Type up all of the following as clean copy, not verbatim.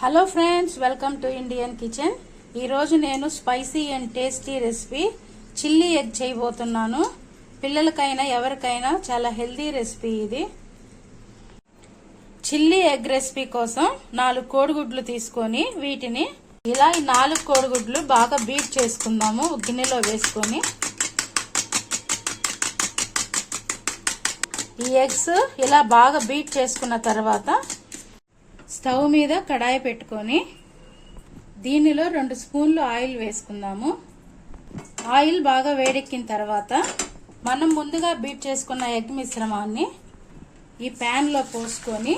Hello friends, welcome to Indian kitchen. ఈరోజు నేను spicy and tasty recipe chilli egg చేయబోతున్నాను. పిల్లలకైనా ఎవరికైనా చాలా హెల్దీ రెసిపీ ఇది. చిల్లీ ఎగ్ రెసిపీ కోసం 4 కోడిగుడ్లు తీసుకొని వీటిని ఇలా 4 కోడిగుడ్లు బాగా బీట్ చేసుకుందాము. గిన్నెలో వేసుకొని ఈ ఎగ్స్ ఇలా బాగా బీట్ చేసుకున్న తర్వాత స్టవ్ మీద కడాయి పెట్టుకొని దీనిలో 2 స్పూన్లు ఆయిల్ వేసుకుందాము. ఆయిల్ బాగా వేడెక్కిన తర్వాత మనం ముందుగా బీట్ చేసుకున్న ఎగ్ మిశ్రమాన్ని ఈ ప్యాన్ లో పోసుకొని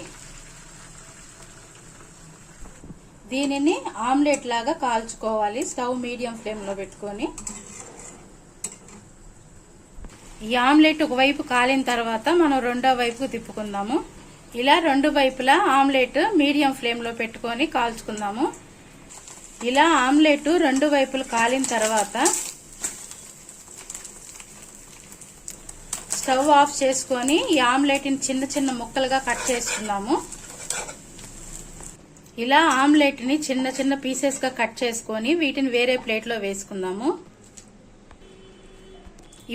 దీనిని ఆమ్లెట్ లాగా కాల్చుకోవాలి. స్టవ్ మీడియం ఫ్లేమ్ లో పెట్టుకొని ఈ ఆమ్లెట్ ఒకవైపు కాలిన తర్వాత మనం రెండో వైపుకు తిప్పుకుందాము. ఇలా 2 వైపులా ఆమ్లెట్ మీడియం ఫ్లేమ్ లో పెట్టుకొని కాల్చుకుందాము. ఇలా ఆమ్లెట్ 2 వైపులు కాలిన తర్వాత స్టవ్ ఆఫ్ చేసుకొని ఈ ఆమ్లెట్ ని చిన్న చిన్న ముక్కలుగా కట్ చేసుకుందాము. ఇలా ఆమ్లెట్ ని చిన్న చిన్న పీసెస్ గా కట్ చేసుకొని వీటిని వేరే ప్లేట్ లో వేసుకుందాము.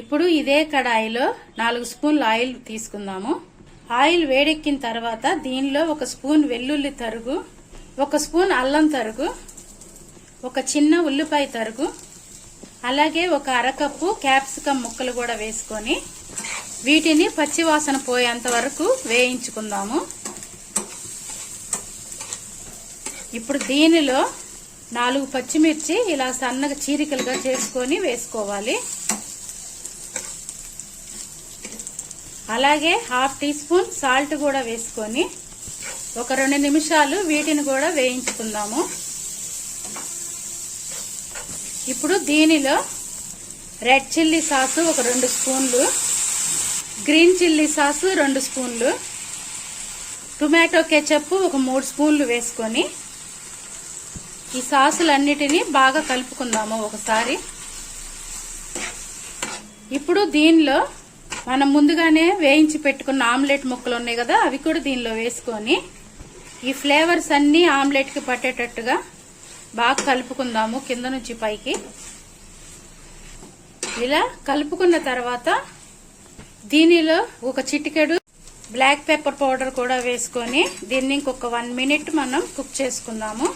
ఇప్పుడు ఇదే కడాయిలో 4 స్పూన్ల ఆయిల్ తీసుకుందాము. ఆయిల్ వేడెక్కిన తర్వాత దీనిలో 1 స్పూన్ వెల్లుల్లి తరుగు, 1 స్పూన్ అల్లం తరుగు, 1 చిన్న ఉల్లిపాయ తరుగు, అలాగే 1 అరకప్పు క్యాప్సికం ముక్కలు కూడా వేసుకొని వీటిని పచ్చివాసన పోయేంత వరకు వేయించుకుందాము. ఇప్పుడు దీనిలో 4 పచ్చిమిర్చి ఇలా సన్నగా చీరికలుగా చేసుకొని వేసుకోవాలి. అలాగే 1/2 టీ స్పూన్ సాల్ట్ కూడా వేసుకొని ఒక 2 నిమిషాలు వీటిని కూడా వేయించుకుందాము. ఇప్పుడు దీనిలో రెడ్ చిల్లీ సాసు 2 స్పూన్లు, గ్రీన్ చిల్లీ సాసు 2 స్పూన్లు, టొమాటో కెచప్ 3 స్పూన్లు వేసుకొని ఈ సాసులన్నిటినీ బాగా కలుపుకుందాము ఒకసారి. ఇప్పుడు దీనిలో మనం ముందుగానే వేయించి పెట్టుకున్న ఆమ్లెట్ ముక్కలు ఉన్నాయి కదా, అవి కూడా దీనిలో వేసుకొని ఈ ఫ్లేవర్స్ అన్ని ఆమ్లెట్ కి పట్టేటట్టుగా బాగా కలుపుకుందాము కింద నుంచి పైకి. ఇలా కలుపుకున్న తర్వాత దీనిలో 1 చిటికెడు బ్లాక్ పెప్పర్ పౌడర్ కూడా వేసుకొని దీన్ని ఇంకొక 1 మినిట్ మనం కుక్ చేసుకుందాము.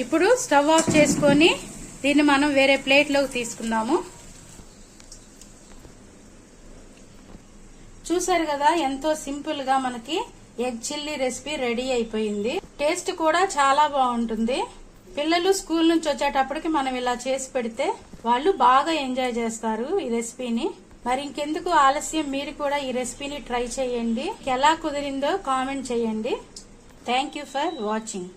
ఇప్పుడు స్టవ్ ఆఫ్ చేసుకొని దీన్ని మనం వేరే ప్లేట్ లోకి తీసుకుందాము. చూసారు కదా, ఎంతో సింపుల్ గా మనకి ఎగ్ చిల్లీ రెసిపీ రెడీ అయిపోయింది. టేస్ట్ కూడా చాలా బాగుంటుంది. పిల్లలు స్కూల్ నుంచి వచ్చేటప్పటికి మనం ఇలా చేసి పెడితే వాళ్ళు బాగా ఎంజాయ్ చేస్తారు ఈ రెసిపీని. మరి ఇంకెందుకు ఆలస్యం, మీరు కూడా ఈ రెసిపీని ట్రై చేయండి. ఎలా కుదిరిందో కామెంట్ చేయండి. Thank you for watching.